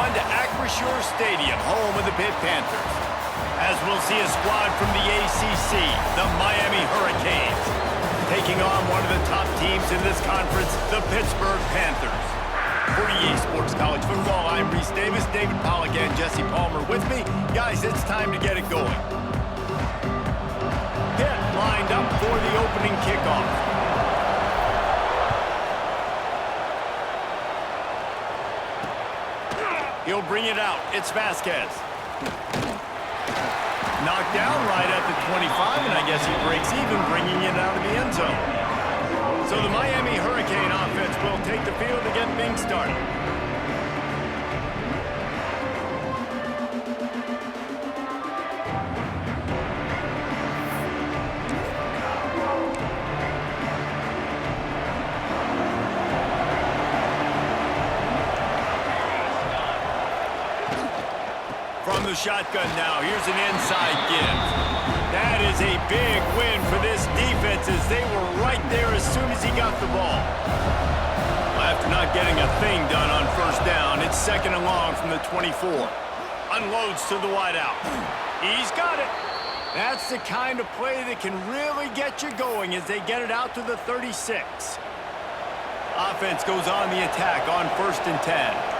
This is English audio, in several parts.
everyone, to Acrisure Stadium, home of the Pitt Panthers. As we'll see a squad from the ACC, the Miami Hurricanes, taking on one of the top teams in this conference, the Pittsburgh Panthers. For EA Sports College Football, I'm Reese Davis, David Pollack, and Jesse Palmer with me. Guys, it's time to get it going. Pitt lined up for the opening kickoff. He'll bring it out. It's Vasquez. Knocked down right at the 25, and I guess he breaks even, bringing it out of the end zone. So the Miami Hurricane offense will take the field to get things started. From the shotgun now, here's an inside give. That is a big win for this defense as they were right there as soon as he got the ball. After not getting a thing done on first down, it's second and long from the 24. Unloads to the wideout. He's got it. That's the kind of play that can really get you going as they get it out to the 36. Offense goes on the attack on 1st and 10.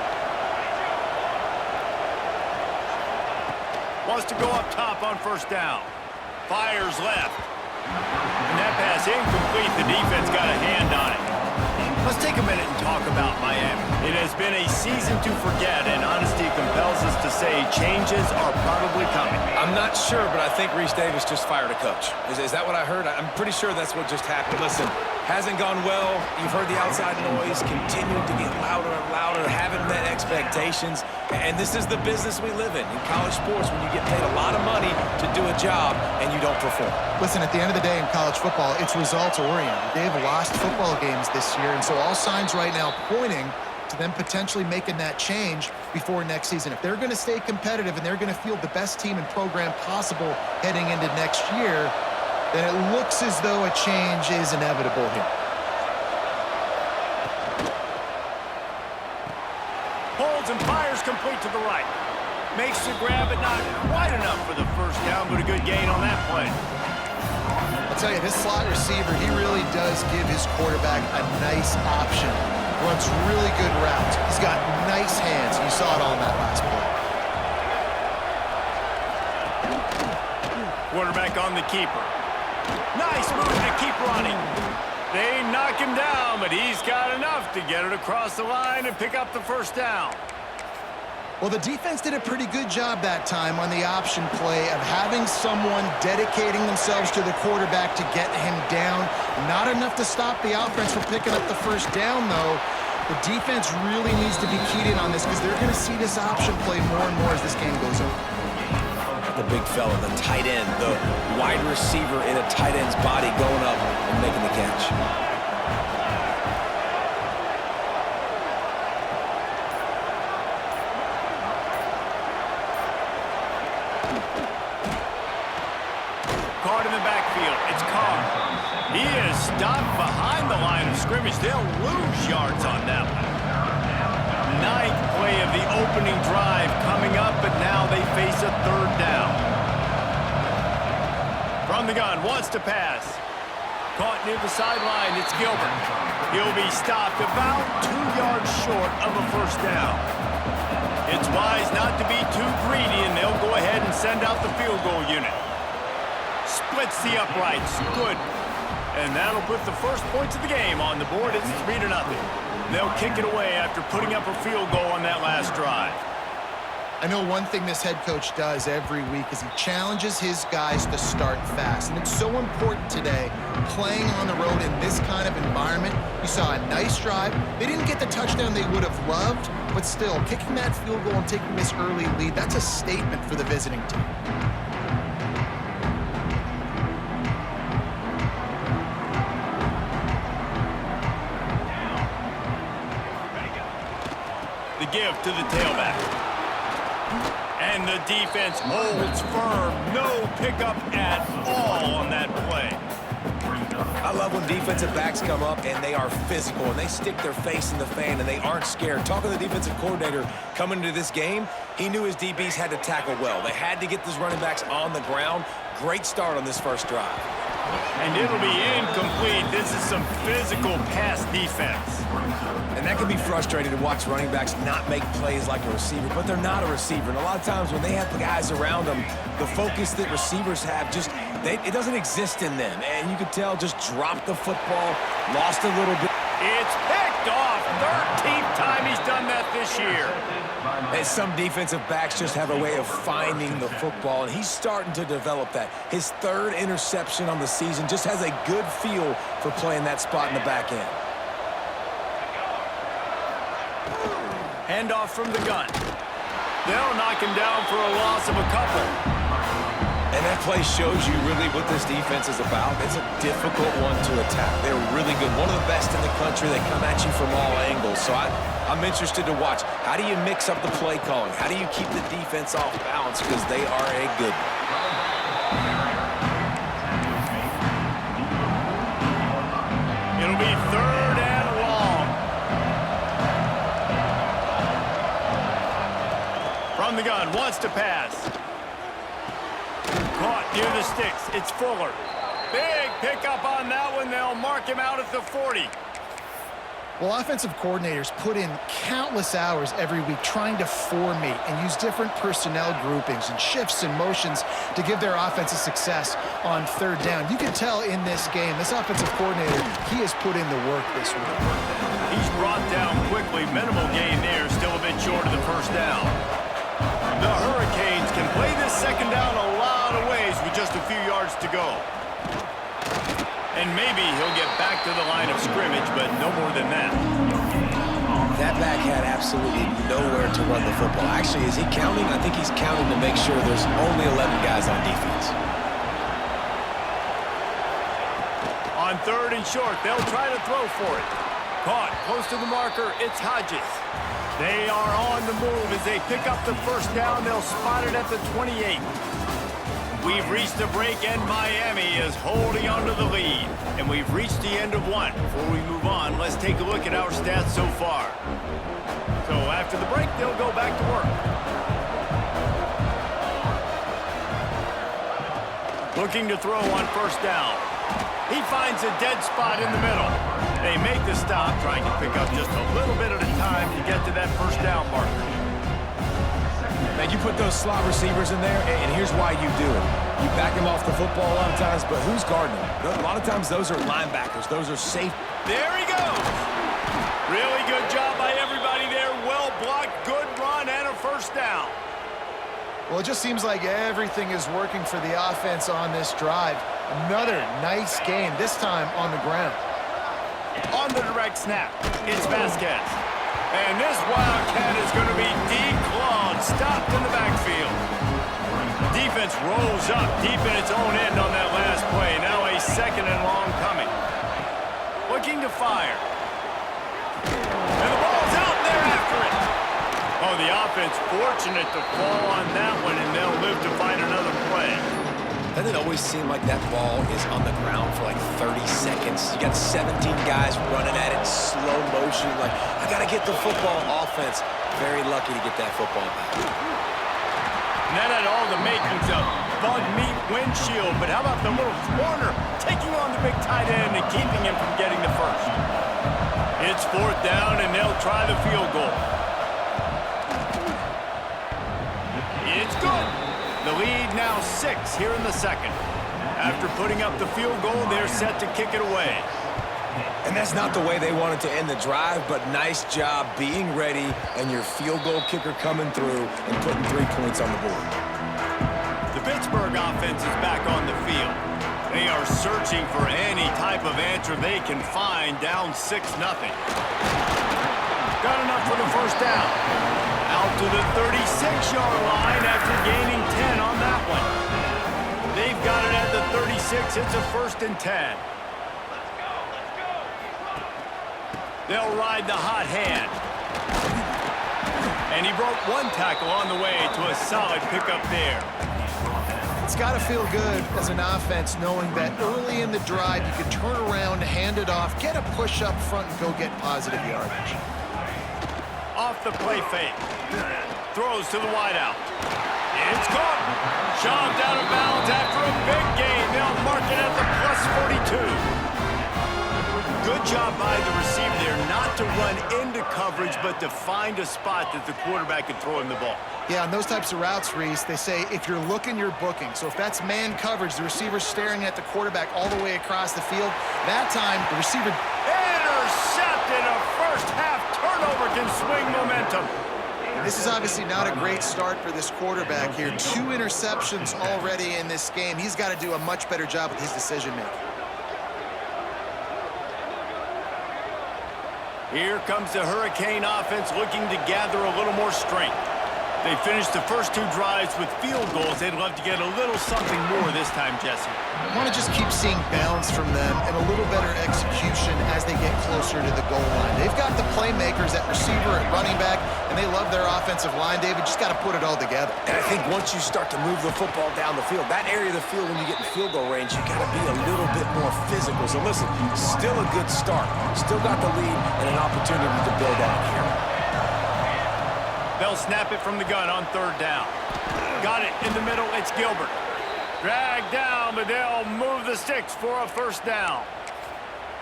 Wants to go up top on first down. Fires left. And that pass incomplete. The defense got a hand on it. Let's take a minute and talk about Miami. It has been a season to forget, and honesty compels us to say changes are probably coming. I'm not sure, but I think Reese Davis just fired a coach. Is that what I heard? I'm pretty sure that's what just happened. Listen, hasn't gone well. You've heard the outside noise, continued to get louder and louder, haven't met expectations. And this is the business we live in college sports, when you get paid a lot of money to do a job and you don't perform. Listen, at the end of the day in college football, it's results-oriented. They've lost football games this year, and so all signs right now pointing to them potentially making that change before next season. If they're going to stay competitive and they're going to field the best team and program possible heading into next year, then it looks as though a change is inevitable here. Holds and fires complete to the right. Makes the grab, but not quite enough for the first down, but a good gain on that play. I'll tell you, this slot receiver, he really does give his quarterback a nice option. Runs really good routes. He's got nice hands. You saw it all in that last play. Quarterback on the keeper. Nice move to keep running. They knock him down, but he's got enough to get it across the line and pick up the first down. Well, the defense did a pretty good job that time on the option play of having someone dedicating themselves to the quarterback to get him down. Not enough to stop the offense from picking up the first down, though. The defense really needs to be keyed in on this because they're going to see this option play more and more as this game goes on. The big fella, the tight end, the wide receiver in a tight end's body going up and making the catch. Card in the backfield. It's Carr. He is stopped behind the line of scrimmage. They'll lose yards on that one. Ninth play of the opening drive coming up, but now they face a third down. From the gun, wants to pass. Caught near the sideline, it's Gilbert. He'll be stopped about 2 yards short of a first down. It's wise not to be too greedy, and they'll go ahead and send out the field goal unit. Splits the uprights, good. And that'll put the first points of the game on the board. It's 3-0. They'll kick it away after putting up a field goal on that last drive. I know one thing this head coach does every week is he challenges his guys to start fast. And it's so important today, playing on the road in this kind of environment. You saw a nice drive. They didn't get the touchdown they would have loved, but still, kicking that field goal and taking this early lead, that's a statement for the visiting team. The give to the tailback. And the defense holds firm. No pickup at all on that play. I love when defensive backs come up and they are physical and they stick their face in the fan and they aren't scared. Talking to the defensive coordinator coming into this game, he knew his DBs had to tackle well. They had to get those running backs on the ground. Great start on this first drive. And it'll be incomplete. This is some physical pass defense. And that can be frustrating to watch running backs not make plays like a receiver, but they're not a receiver. And a lot of times when they have the guys around them, the focus that receivers have just, it doesn't exist in them. And you could tell just dropped the football, lost a little bit. It's picked off. 13th time he's done that this year. And some defensive backs just have a way of finding the football, and he's starting to develop that. His third interception on the season, just has a good feel for playing that spot in the back end. Handoff from the gun. They'll knock him down for a loss of a couple. And that play shows you really what this defense is about. It's a difficult one to attack. They're really good. One of the best in the country. They come at you from all angles. So I'm interested to watch. How do you mix up the play calling? How do you keep the defense off balance? Because they are a good one. It'll be 3rd and long. From the gun, wants to pass. Caught near the sticks. It's Fuller. Big pickup on that one. They'll mark him out at the 40. Well, offensive coordinators put in countless hours every week trying to formate and use different personnel groupings and shifts and motions to give their offense a success on 3rd down. You can tell in this game, this offensive coordinator, he has put in the work this week. He's brought down quickly. Minimal gain there. Still a bit short of the 1st down. The Hurricanes can play this 2nd down a lot of ways with just a few yards to go. And maybe he'll get back to the line of scrimmage, but no more than that. That back had absolutely nowhere to run the football. Actually, is he counting? I think he's counting to make sure there's only 11 guys on defense. On 3rd and short, they'll try to throw for it. Caught close to the marker, it's Hodges. They are on the move as they pick up the 1st down. They'll spot it at the 28. We've reached the break, and Miami is holding on to the lead. And we've reached the end of one. Before we move on, let's take a look at our stats so far. So after the break, they'll go back to work. Looking to throw on 1st down. He finds a dead spot in the middle. They make the stop, trying to pick up just a little bit at a time to get to that 1st down marker. Now, you put those slot receivers in there, and here's why you do it. You back them off the football a lot of times, but who's guarding them? A lot of times, those are linebackers. Those are safe. There he goes. Really good job by everybody there. Well blocked, good run, and a 1st down. Well, it just seems like everything is working for the offense on this drive. Another nice game, this time on the ground. On the direct snap, it's Vasquez. And this Wildcat is going to be declawed, stopped in the backfield. Defense rolls up deep in its own end on that last play. Now a 2nd and long coming. Looking to fire. And the ball's out there after it. Oh, the offense fortunate to fall on that one, and they'll live to find another play. Doesn't it always seem like that ball is on the ground for like 30 seconds? You got 17 guys running at it, slow motion. Like, I got to get the football. Offense, very lucky to get that football back. And that had all the makings of bug meat windshield. But how about the little corner taking on the big tight end and keeping him from getting the 1st? It's 4th down, and they'll try the field goal. It's good. The lead now 6 here in the 2nd. After putting up the field goal, they're set to kick it away. And that's not the way they wanted to end the drive, but nice job being ready and your field goal kicker coming through and putting 3 points on the board. The Pittsburgh offense is back on the field. They are searching for any type of answer they can find, down 6-0. Got enough for the 1st down. Out to the 36-yard line after gaining 10 on that one. They've got it at the 36. It's a 1st and 10. They'll ride the hot hand. And he broke 1 tackle on the way to a solid pickup there. It's got to feel good as an offense knowing that early in the drive you can turn around, hand it off, get a push up front, and go get positive yardage. Off the play fake. Throws to the wideout. It's caught. Shoved out of bounds after a big gain. They'll mark it at the +42. Good job by the receiver there not to run into coverage, but to find a spot that the quarterback can throw him the ball. Yeah, on those types of routes, Reese, they say if you're looking, you're booking. So if that's man coverage, the receiver's staring at the quarterback all the way across the field, that time the receiver... Intercepted! A first-half turnover can swing momentum. This is obviously not a great start for this quarterback here. 2 interceptions already in this game. He's got to do a much better job with his decision-making. Here comes the Hurricane offense looking to gather a little more strength. They finished the first 2 drives with field goals. They'd love to get a little something more this time, Jesse. I want to just keep seeing balance from them and a little better execution as they get closer to the goal line. They've got the playmakers at receiver and running back, and they love their offensive line, David. Just got to put it all together. And I think once you start to move the football down the field, that area of the field when you get in field goal range, you got to be a little bit more physical. So listen, still a good start. Still got the lead and an opportunity to build out here. They'll snap it from the gun on 3rd down. Got it in the middle. It's Gilbert. Dragged down, but they'll move the sticks for a 1st down.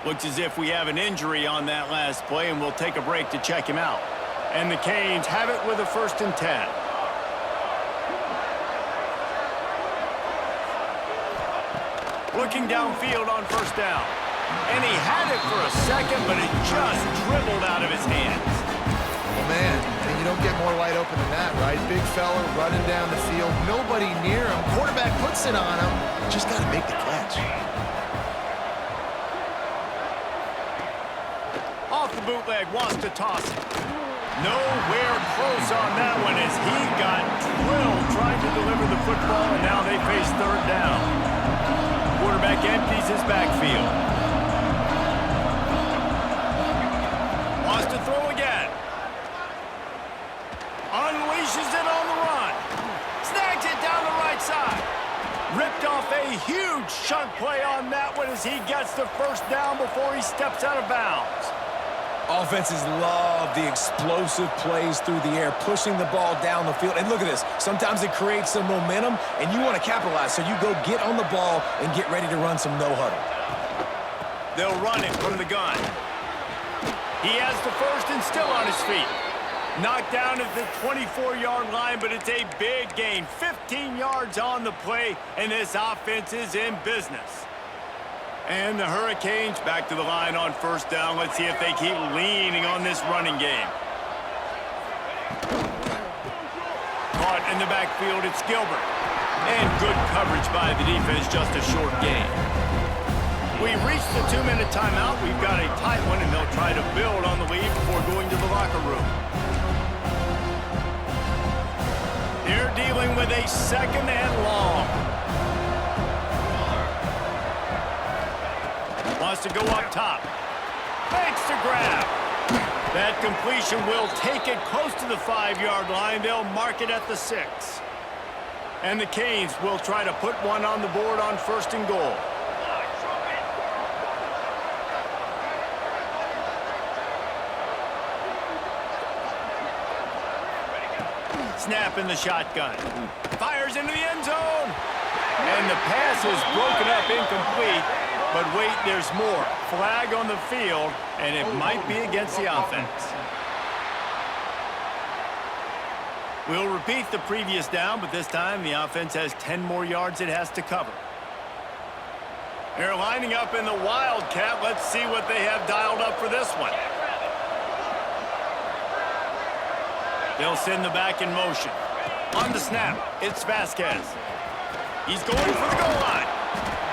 Looks as if we have an injury on that last play, and we'll take a break to check him out. And the Canes have it with a 1st and 10. Looking downfield on 1st down. And he had it for a second, but it just dribbled out of his hands. Oh, man, and you don't get more wide open than that, right? Big fella running down the field, nobody near him. Quarterback puts it on him. Just got to make the catch. Off the bootleg, wants to toss it. Nowhere close on that one as he got drilled trying to deliver the football, and now they face 3rd down. Quarterback empties his backfield. Wants to throw again. Unleashes it on the run. Snags it down the right side. Ripped off a huge chunk play on that one as he gets the 1st down before he steps out of bounds. Offenses love the explosive plays through the air, pushing the ball down the field. And look at this. Sometimes it creates some momentum, and you want to capitalize. So you go get on the ball and get ready to run some no-huddle. They'll run it from the gun. He has the 1st and still on his feet. Knocked down at the 24-yard line, but it's a big gain. 15 yards on the play, and this offense is in business. And the Hurricanes back to the line on 1st down. Let's see if they keep leaning on this running game. Caught in the backfield, it's Gilbert. And good coverage by the defense, just a short gain. We've reached the 2-minute timeout. We've got a tight one, and they'll try to build on the lead before going to the locker room. They're dealing with a 2nd and long. Wants to go up top. Makes the grab. That completion will take it close to the 5-yard line. They'll mark it at the 6. And the Canes will try to put one on the board on 1st and goal. Snap in the shotgun. Fires into the end zone. And the pass is broken up, incomplete. But wait, there's more. Flag on the field, and it might be against the offense. We'll repeat the previous down, but this time the offense has 10 more yards it has to cover. They're lining up in the Wildcat. Let's see what they have dialed up for this one. They'll send the back in motion. On the snap, it's Vasquez. He's going for the goal line.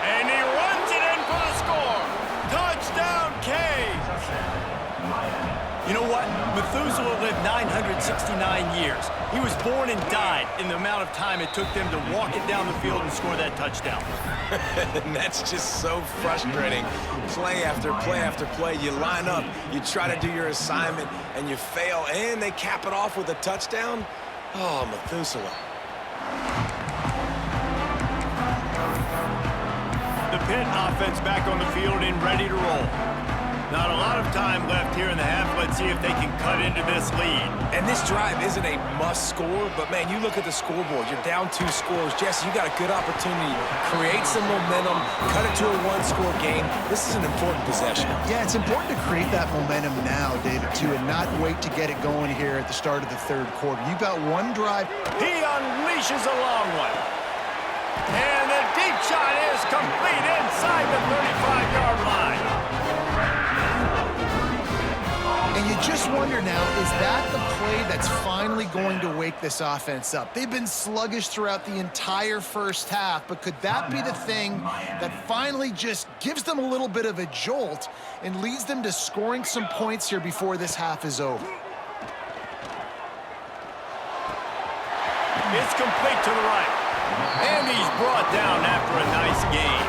And he runs it in for the score. Touchdown, Canes. You know what? Methuselah lived 969 years. He was born and died in the amount of time it took them to walk it down the field and score that touchdown. And that's just so frustrating. Play after play after play, you line up, you try to do your assignment, and you fail, and they cap it off with a touchdown? Oh, Methuselah. Pitt offense back on the field and ready to roll. Not a lot of time left here in the half. Let's see if they can cut into this lead. And this drive isn't a must score, but man, you look at the scoreboard, you're down 2 scores. Jesse, you got a good opportunity. Create some momentum, cut it to a 1-score game. This is an important possession. Yeah, it's important to create that momentum now, David, too, and not wait to get it going here at the start of the third quarter. You've got one drive. He unleashes a long one. And the deep shot is complete inside the 35-yard line. And you just wonder now, is that the play that's finally going to wake this offense up? They've been sluggish throughout the entire first half, but could that be the thing that finally just gives them a little bit of a jolt and leads them to scoring some points here before this half is over? It's complete to the right. And he's brought down after a nice game.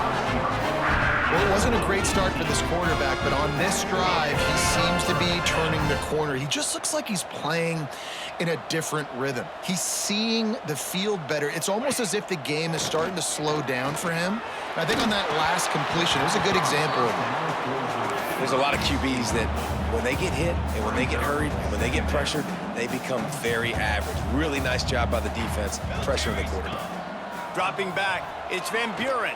Well, it wasn't a great start for this quarterback, but on this drive, he seems to be turning the corner. He just looks like he's playing in a different rhythm. He's seeing the field better. It's almost as if the game is starting to slow down for him. And I think on that last completion, it was a good example of it. There's a lot of QBs that when they get hit and when they get hurried and when they get pressured, they become very average. Really nice job by the defense pressuring the quarterback. Dropping back, it's Van Buren.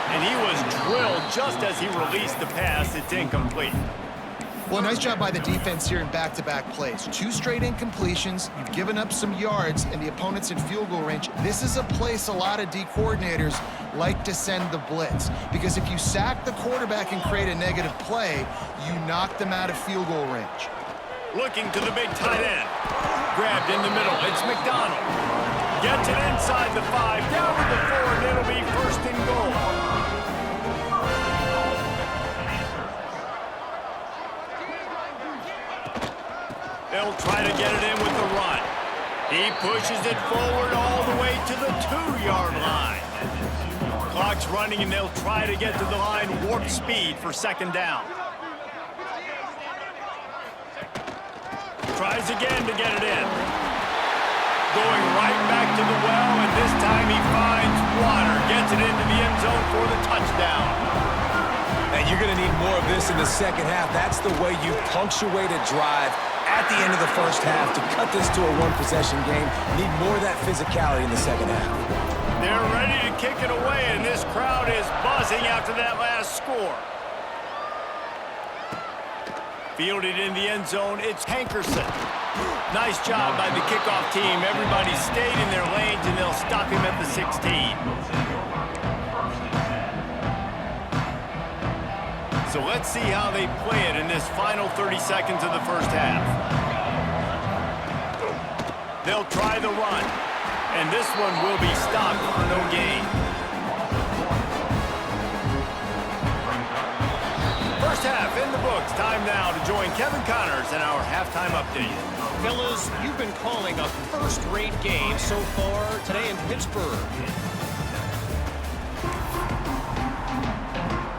And he was drilled just as he released the pass. It's incomplete. Well, nice job by the defense here in back-to-back plays. 2 straight incompletions. You've given up some yards, and the opponent's in field goal range. This is a place a lot of D coordinators like to send the blitz, because if you sack the quarterback and create a negative play, you knock them out of field goal range. Looking to the big tight end. Grabbed in the middle. It's McDonald. Gets it inside the 5, down to the 4, and it'll be first and goal. They'll try to get it in with the run. He pushes it forward all the way to the 2-yard line. Clock's running, and they'll try to get to the line warp speed for second down. Tries again to get it in. Going right back to the well, and this time he finds water. Gets it into the end zone for the touchdown. And you're going to need more of this in the second half. That's the way you punctuate a drive at the end of the first half to cut this to a 1-possession game. Need more of that physicality in the second half. They're ready to kick it away, and this crowd is buzzing after that last score. Fielded in the end zone, it's Hankerson. Nice job by the kickoff team. Everybody stayed in their lanes, and they'll stop him at the 16. So let's see how they play it in this final 30 seconds of the first half. They'll try the run, and this one will be stopped for no gain. First half in the books. Time now to join Kevin Connors in our halftime update. Fellas, you've been calling a first-rate game so far today in Pittsburgh.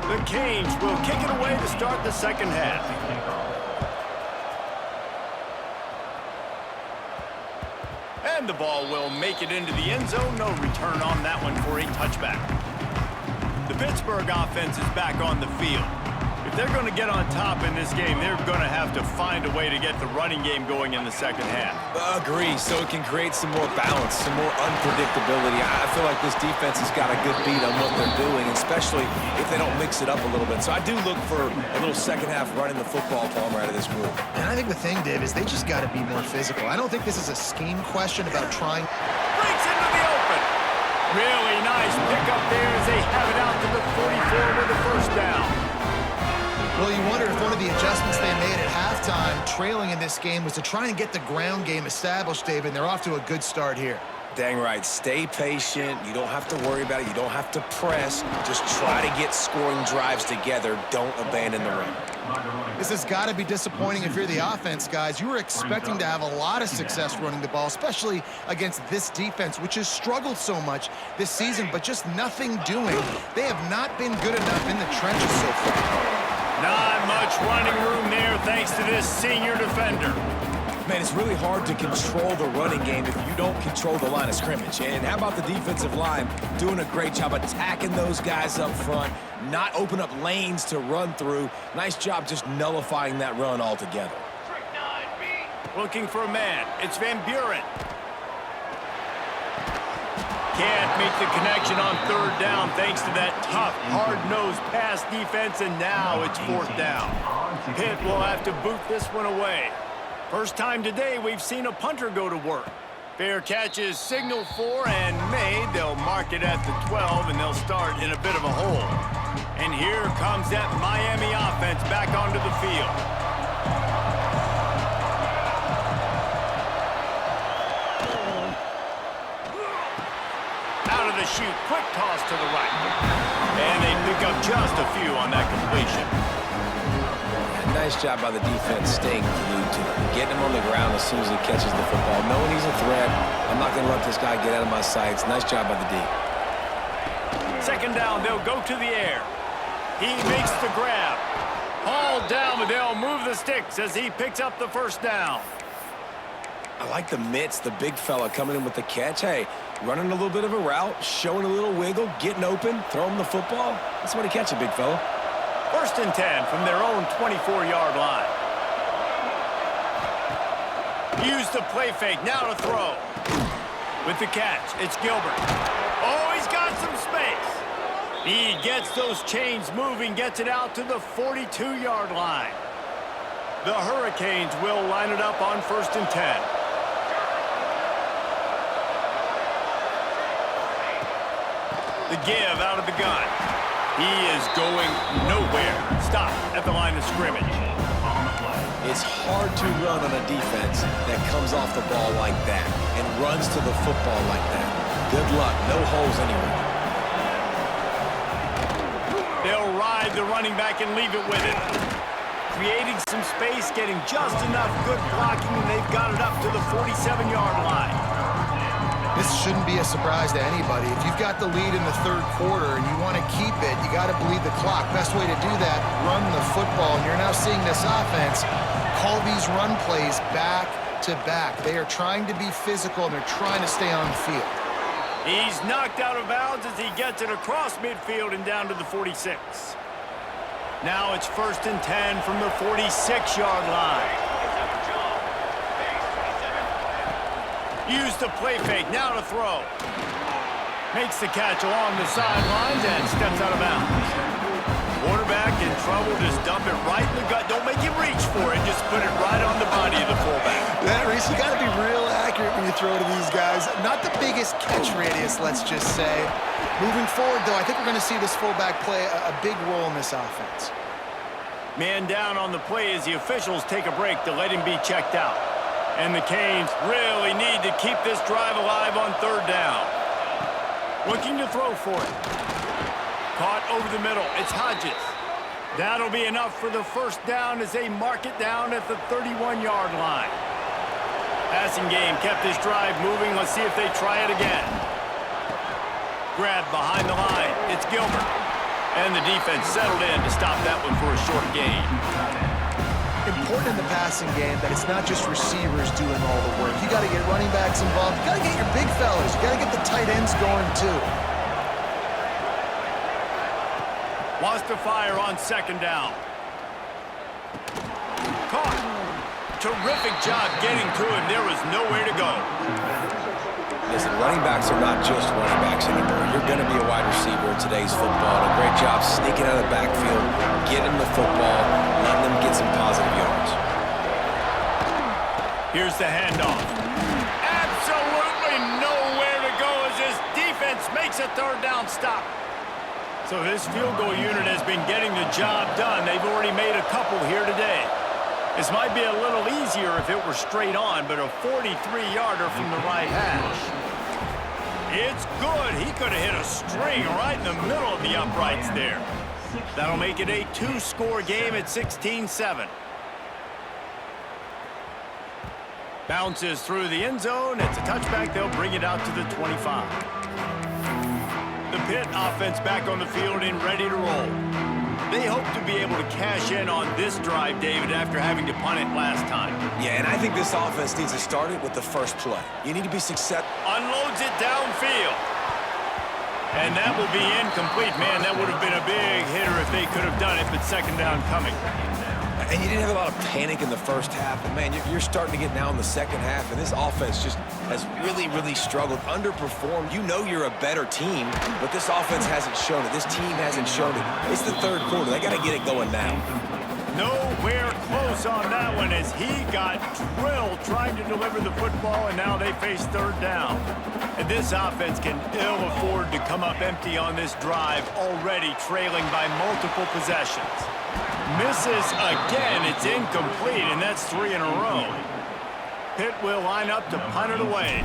The Canes will kick it away to start the second half. And the ball will make it into the end zone. No return on that one for a touchback. The Pittsburgh offense is back on the field. If they're going to get on top in this game, they're going to have to find a way to get the running game going in the second half. Agree, so it can create some more balance, some more unpredictability. I feel like this defense has got a good beat on what they're doing, especially if they don't mix it up a little bit. So I do look for a little second half running the football Palmer out of this group. And I think the thing, Dave, is they just got to be more physical. I don't think this is a scheme question about trying. Breaks into the open. Really nice pickup there as they have it out to the 44 with the first down. Well, you wonder if one of the adjustments they made at halftime, trailing in this game, was to try and get the ground game established, David, and they're off to a good start here. Dang right. Stay patient. You don't have to worry about it. You don't have to press. Just try to get scoring drives together. Don't abandon the run. This has got to be disappointing if you're the offense, guys. You were expecting to have a lot of success running the ball, especially against this defense, which has struggled so much this season, but just nothing doing. They have not been good enough in the trenches so far. Not much running room there thanks to this senior defender. Man, it's really hard to control the running game if you don't control the line of scrimmage. And how about the defensive line doing a great job attacking those guys up front, not open up lanes to run through. Nice job just nullifying that run altogether. Looking for a man. It's Van Buren. Can't make the connection on third down thanks to that tough, hard-nosed pass defense, and now it's fourth down. Pitt will have to boot this one away. First time today we've seen a punter go to work. Fair catch is signaled for and made. They'll mark it at the 12, and they'll start in a bit of a hole. And here comes that Miami offense back onto the field. Out of the chute, quick toss to the right. And they pick up just a few on that completion. Nice job by the defense staying glued to him, getting him on the ground as soon as he catches the football, knowing he's a threat. I'm not going to let this guy get out of my sights. Nice job by the D. Second down, they'll go to the air. He makes the grab. Hauled down, but they'll move the sticks as he picks up the first down. I like the mitts, the big fella coming in with the catch. Hey, running a little bit of a route, showing a little wiggle, getting open, throw him the football. That's what he catch it, big fella. First and 10 from their own 24-yard line. Use the play fake, now to throw. With the catch, it's Gilbert. Oh, he's got some space. He gets those chains moving, gets it out to the 42-yard line. The Hurricanes will line it up on first and 10. The give out of the gun. He is going nowhere. Stop at the line of scrimmage. It's hard to run on a defense that comes off the ball like that and runs to the football like that. Good luck. No holes anywhere. They'll ride the running back and leave it with it. Creating some space, getting just enough good blocking, and they've got it up to the 47-yard line. This shouldn't be a surprise to anybody. If you've got the lead in the third quarter and you want to keep it, you got to bleed the clock. Best way to do that, run the football. And you're now seeing this offense call these run plays back to back. They are trying to be physical, and they're trying to stay on the field. He's knocked out of bounds as he gets it across midfield and down to the 46. Now it's first and 10 from the 46-yard line. Use the play fake, now to throw. Makes the catch along the sidelines and steps out of bounds. Quarterback in trouble, just dump it right in the gut. Don't make him reach for it, just put it right on the body of the fullback. Yeah, Reese, you got to be real accurate when you throw to these guys. Not the biggest catch radius, let's just say. Moving forward, though, I think we're going to see this fullback play a big role in this offense. Man down on the play as the officials take a break to let him be checked out. And the Canes really need to keep this drive alive on third down. Looking to throw for it. Caught over the middle. It's Hodges. That'll be enough for the first down as they mark it down at the 31-yard line. Passing game kept this drive moving. Let's see if they try it again. Grab behind the line. It's Gilbert. And the defense settled in to stop that one for a short gain. Important in the passing game that it's not just receivers doing all the work. You got to get running backs involved. You got to get your big fellas. You got to get the tight ends going too. Wants to fire on second down. Caught. Terrific job getting to him. There was nowhere to go. Listen, running backs are not just running backs anymore. You're going to be a wide receiver in today's football. And a great job sneaking out of the backfield, getting the football, letting them get some positive yards. Here's the handoff. Absolutely nowhere to go as this defense makes a third down stop. So this field goal unit has been getting the job done. They've already made a couple here today. This might be a little easier if it were straight on, but a 43-yarder from the right hash. It's good. He could have hit a string right in the middle of the uprights there. That'll make it a two-score game at 16-7. Bounces through the end zone. It's a touchback. They'll bring it out to the 25. The Pitt offense back on the field and ready to roll. They hope to be able to cash in on this drive, David, after having to punt it last time. Yeah, and I think this offense needs to start it with the first play. You need to be successful. Unloads it downfield. And that will be incomplete. Man, that would have been a big hitter if they could have done it, but second down coming. And you didn't have a lot of panic in the first half. But, man, you're starting to get now in the second half, and this offense just has really, really struggled, underperformed. You know you're a better team, but this offense hasn't shown it. This team hasn't shown it. It's the third quarter. They got to get it going now. Nowhere close on that one as he got drilled trying to deliver the football, and now they face third down. And this offense can ill afford to come up empty on this drive, already trailing by multiple possessions. Misses again. It's incomplete, and that's 3 in a row. Pitt will line up to punt it away.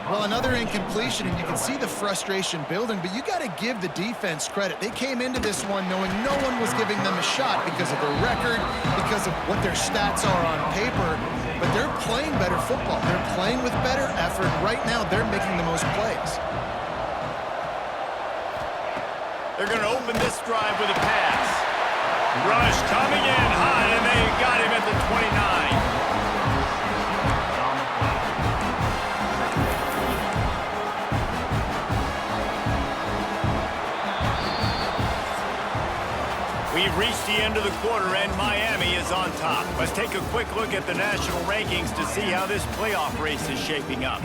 Well, another incompletion, and you can see the frustration building, but you got to give the defense credit. They came into this one knowing no one was giving them a shot because of their record, because of what their stats are on paper, but they're playing better football. They're playing with better effort. Right now, they're making the most plays. They're going to open this drive with a pass. Rush coming in high, and they got him at the 29. We've reached the end of the quarter, and Miami is on top. Let's take a quick look at the national rankings to see how this playoff race is shaping up.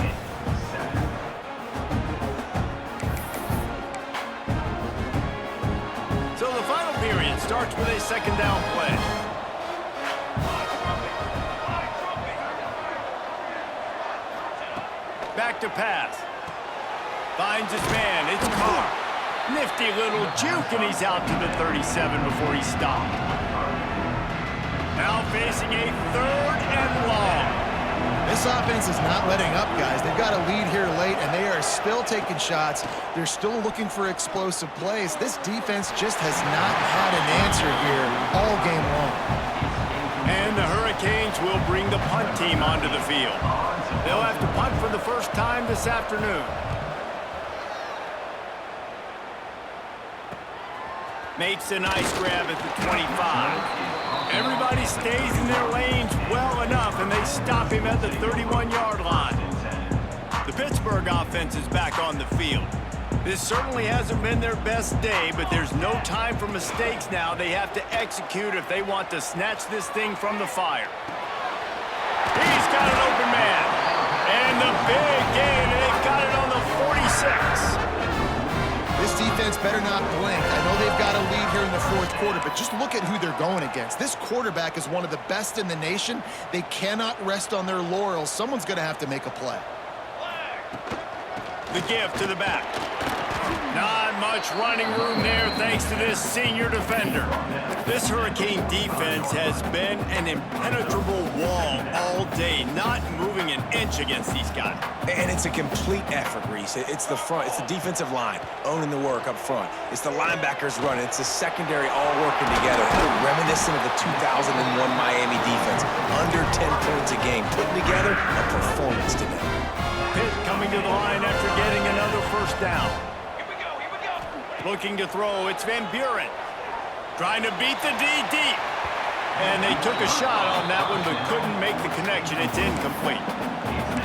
So the final period starts with a second down play. Back to pass. Finds his man. It's Carr. Nifty little juke, and he's out to the 37 before he stopped. Now facing a third and long. This offense is not letting up, guys. They've got a lead here late, and they are still taking shots. They're still looking for explosive plays. This defense just has not had an answer here all game long. And the Hurricanes will bring the punt team onto the field. They'll have to punt for the first time this afternoon. Makes a nice grab at the 25. Everybody stays in their lanes well enough, and they stop him at the 31-yard line. The Pittsburgh offense is back on the field. This certainly hasn't been their best day, but there's no time for mistakes now. They have to execute if they want to snatch this thing from the fire. He's got an open man. And the big gain, and they've got it on the 46. This defense better not blink. I know they've got a lead here in the fourth quarter, but just look at who they're going against. This quarterback is one of the best in the nation. They cannot rest on their laurels. Someone's going to have to make a play. The give to the back. Not much running room there thanks to this senior defender. This Hurricane defense has been an impenetrable wall all day, not moving an inch against these guys. And it's a complete effort, Reese. It's the front. It's the defensive line owning the work up front. It's the linebackers running. It's the secondary all working together. Reminiscent of the 2001 Miami defense. Under 10 points a game. Putting together a performance today. Pitt coming to the line after getting another first down. Looking to throw, it's Van Buren. Trying to beat the D deep. And they took a shot on that one, but couldn't make the connection. It's incomplete.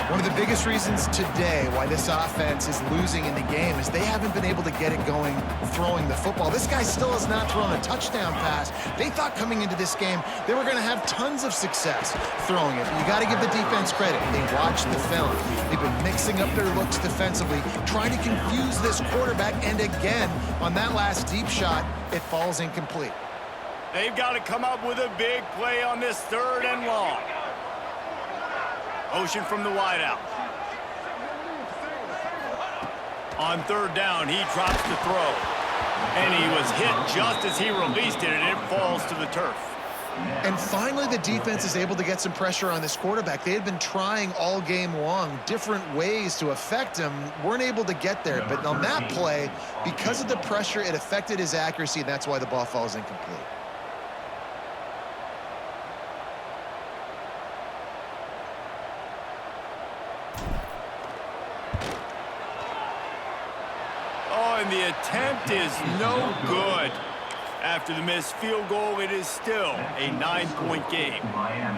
One of the biggest reasons today why this offense is losing in the game is they haven't been able to get it going throwing the football. This guy still has not thrown a touchdown pass. They thought coming into this game they were going to have tons of success throwing it. You got to give the defense credit. They watched the film. They've been mixing up their looks defensively, trying to confuse this quarterback, and again, on that last deep shot, it falls incomplete. They've got to come up with a big play on this third and long. Motion from the wideout. On third down, he drops the throw. And he was hit just as he released it, and it falls to the turf. And finally, the defense is able to get some pressure on this quarterback. They had been trying all game long different ways to affect him, weren't able to get there. But on that play, because of the pressure, it affected his accuracy, and that's why the ball falls incomplete. And the attempt is no good After the missed field goal, it is still a 9-point game.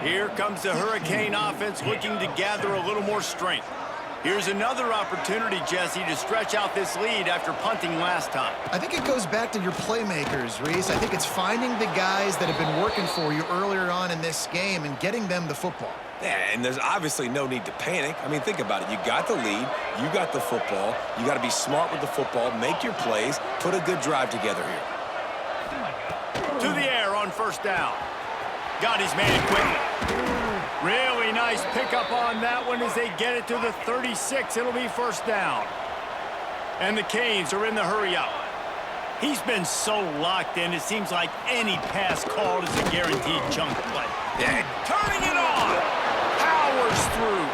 Here comes the Hurricane offense looking to gather a little more strength. Here's another opportunity, Jesse, to stretch out this lead after punting last time. I think it goes back to your playmakers, Reese. I think it's finding the guys that have been working for you earlier on in this game and getting them the football. Yeah, and there's obviously no need to panic. I mean, think about it. You got the lead. You got the football. You got to be smart with the football, make your plays, put a good drive together here. To the air on first down. Got his man quickly. Really nice pickup on that one as they get it to the 36. It'll be first down. And the Canes are in the hurry-up. He's been so locked in, it seems like any pass called is a guaranteed chunk play. Yeah, turning it on. Powers through.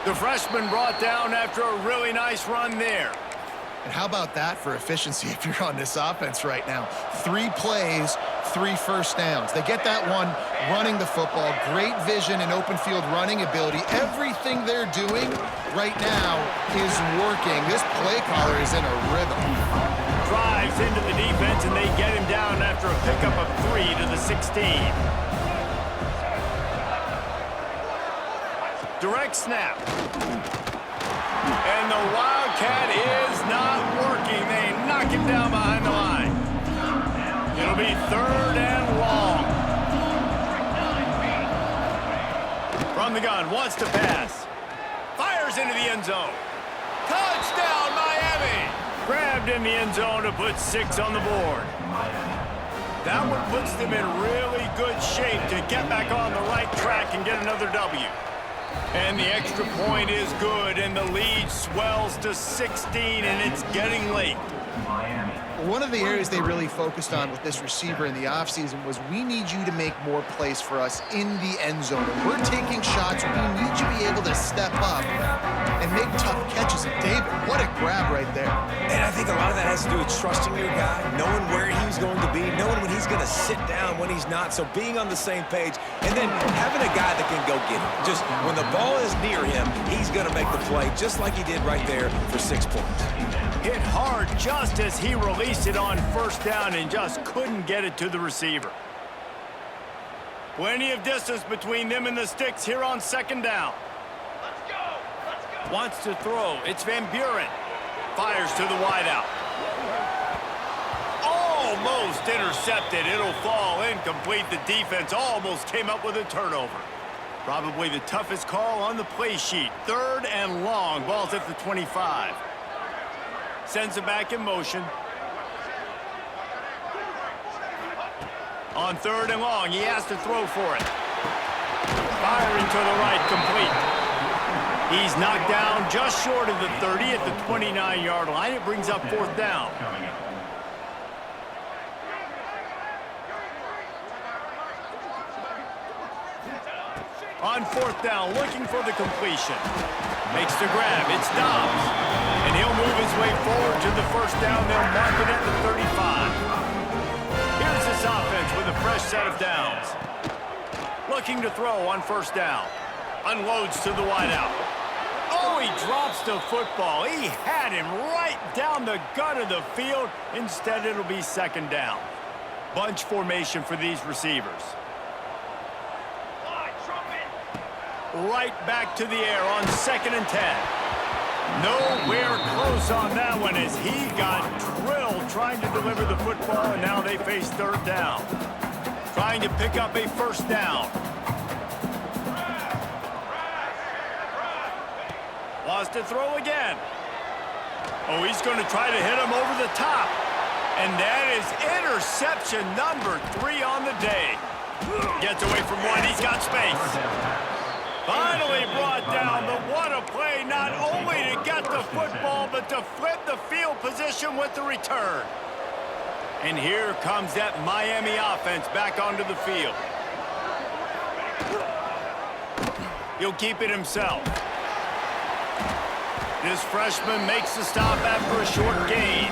The freshman brought down after a really nice run there. And how about that for efficiency if you're on this offense right now? 3 plays, 3 first downs. They get that one running the football, great vision and open field running ability. Everything they're doing right now is working. This play caller is in a rhythm. Drives into the defense, and they get him down after a pickup of 3 to the 16. Direct snap. And the Wildcat is not working. They knock him down behind the line. It'll be 3rd and long. From the gun, wants to pass. Fires into the end zone. Touchdown, Miami! Grabbed in the end zone to put 6 on the board. That one puts them in really good shape to get back on the right track and get another W. And the extra point is good, and the lead swells to 16, and it's getting late. One of the areas they really focused on with this receiver in the offseason was we need you to make more plays for us in the end zone. When we're taking shots, we need you to be able to step up and make tough catches. And David, what a grab right there. And I think a lot of that has to do with trusting your guy, knowing where he's going to be, knowing when he's going to sit down, when he's not. So being on the same page, and then having a guy that can go get him. Just when the ball is near him, he's going to make the play, just like he did right there for 6 points. Hit hard just as he released it on first down and just couldn't get it to the receiver. Plenty of distance between them and the sticks here on 2nd down. Let's go. Wants to throw. It's Van Buren. Fires to the wideout. Almost intercepted. It'll fall incomplete. The defense almost came up with a turnover. Probably the toughest call on the play sheet. 3rd and long. Ball's at the 25. Sends it back in motion. On 3rd and long, he has to throw for it. Firing to the right, complete. He's knocked down just short of the 30 at the 29-yard line. It brings up 4th down. On 4th down, looking for the completion. Makes the grab. It's Dobbs. And he'll move his way forward to the 1st down. They'll mark it at the 35. Here's this offense with a fresh set of downs. Looking to throw on 1st down. Unloads to the wideout. Oh, he drops the football. He had him right down the gut of the field. Instead, it'll be 2nd down. Bunch formation for these receivers. Right back to the air on 2nd and 10. Nowhere close on that one as he got drilled trying to deliver the football, and now they face 3rd down. Trying to pick up a 1st down. Wants to throw again. Oh, he's going to try to hit him over the top. And that is interception number 3 on the day. Gets away from one. He's got space. Finally brought down, but what a play, not only to get the football, but to flip the field position with the return. And here comes that Miami offense back onto the field. He'll keep it himself. This freshman makes the stop after a short gain.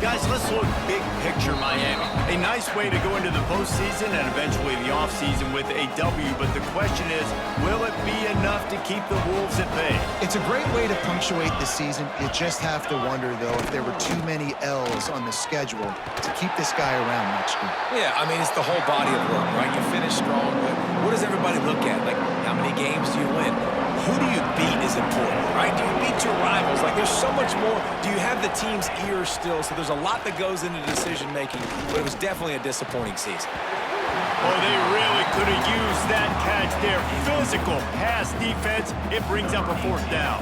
Guys, let's look big picture Miami. A nice way to go into the postseason and eventually the offseason with a W, but the question is, will it be enough to keep the Wolves at bay? It's a great way to punctuate the season. You just have to wonder, though, if there were too many L's on the schedule to keep this guy around next year. Yeah, I mean, it's the whole body of work, right? You finish strong, but what does everybody look at? Like, how many games do you win? Who do you beat is important, right? Do you beat your rivals? Like, there's so much more. Do you have the team's ear still? So there's a lot that goes into decision-making, but it was definitely a disappointing season. Oh, they really could have used that catch there. Physical pass defense. It brings up a 4th down.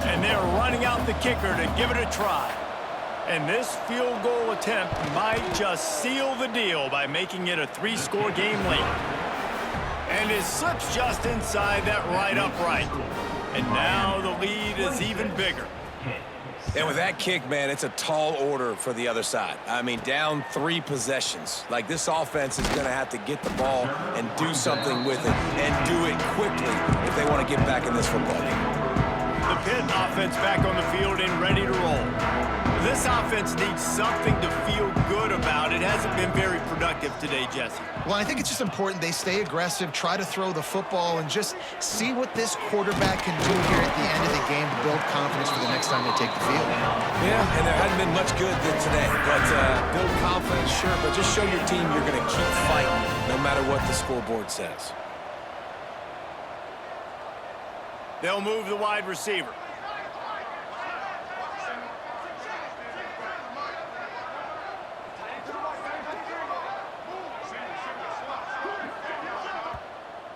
And they're running out the kicker to give it a try. And this field goal attempt might just seal the deal by making it a 3-score game late. And it slips just inside that right upright. And now the lead is even bigger. And with that kick, man, it's a tall order for the other side. I mean, down 3 possessions. Like, this offense is going to have to get the ball and do something with it, and do it quickly if they want to get back in this football game. The Pitt offense back on the field and ready to roll. This offense needs something to feel good about. It hasn't been very productive today, Jesse. Well, I think it's just important they stay aggressive, try to throw the football, and just see what this quarterback can do here at the end of the game to build confidence for the next time they take the field. Yeah, and there hasn't been much good today. But build confidence, sure, but just show your team you're going to keep fighting no matter what the scoreboard says. They'll move the wide receiver.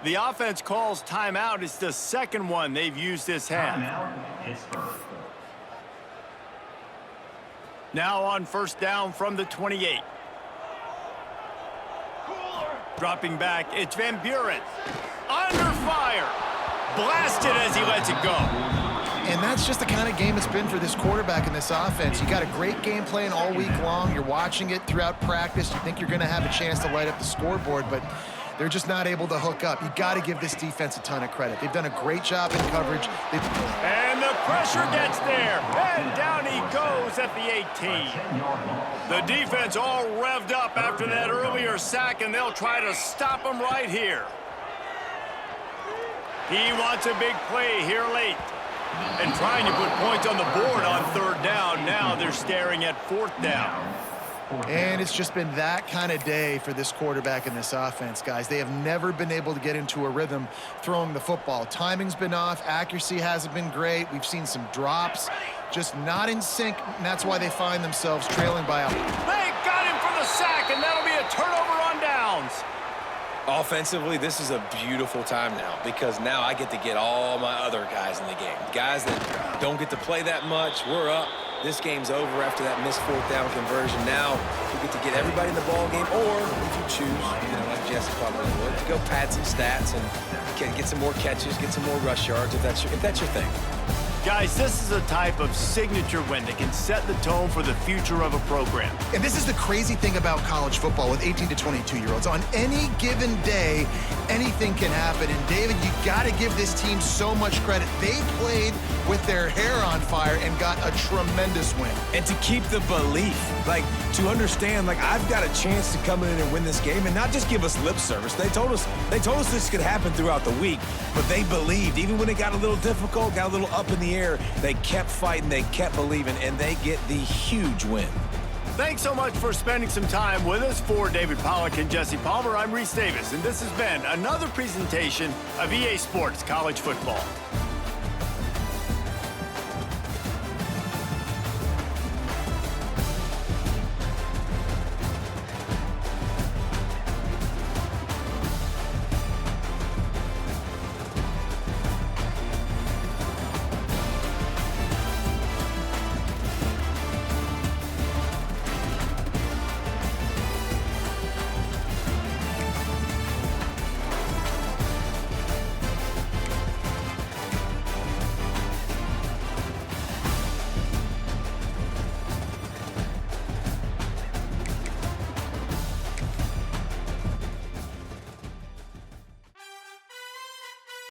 The offense calls timeout. It's the second one they've used this half. Now on 1st down from the 28. Dropping back, it's Van Buren. Under fire. Blasted as he lets it go. And that's just the kind of game it's been for this quarterback in this offense. You got a great game plan all week long. You're watching it throughout practice. You think you're going to have a chance to light up the scoreboard, but they're just not able to hook up. You got to give this defense a ton of credit. They've done a great job in coverage. And the pressure gets there. And down he goes at the 18. The defense all revved up after that earlier sack, and they'll try to stop him right here. He wants a big play here late. And trying to put points on the board on 3rd down. Now they're staring at 4th down. And it's just been that kind of day for this quarterback in this offense, guys. They have never been able to get into a rhythm throwing the football. Timing's been off. Accuracy hasn't been great. We've seen some drops, just not in sync, and that's why they find themselves trailing by a... They got him for the sack, and that'll be a turnover on downs. Offensively, this is a beautiful time now, because now I get to get all my other guys in the game. Guys that don't get to play that much. We're up. This game's over after that missed 4th down conversion. Now we get to get everybody in the ball game, or if you choose, like Jesse probably would, to go pad some stats and get some more catches, get some more rush yards if that's your thing. Guys, this is a type of signature win that can set the tone for the future of a program. And this is the crazy thing about college football with 18 to 22-year-olds. On any given day, anything can happen. And, David, you got to give this team so much credit. They played with their hair on fire and got a tremendous win. And to keep the belief, like, to understand, like, I've got a chance to come in and win this game and not just give us lip service. They told us this could happen throughout the week, but they believed. Even when it got a little difficult, got a little up in the air, they kept fighting, they kept believing, and they get the huge win. Thanks so much for spending some time with us. For David Pollack and Jesse Palmer, I'm Reese Davis, and this has been another presentation of EA Sports College Football.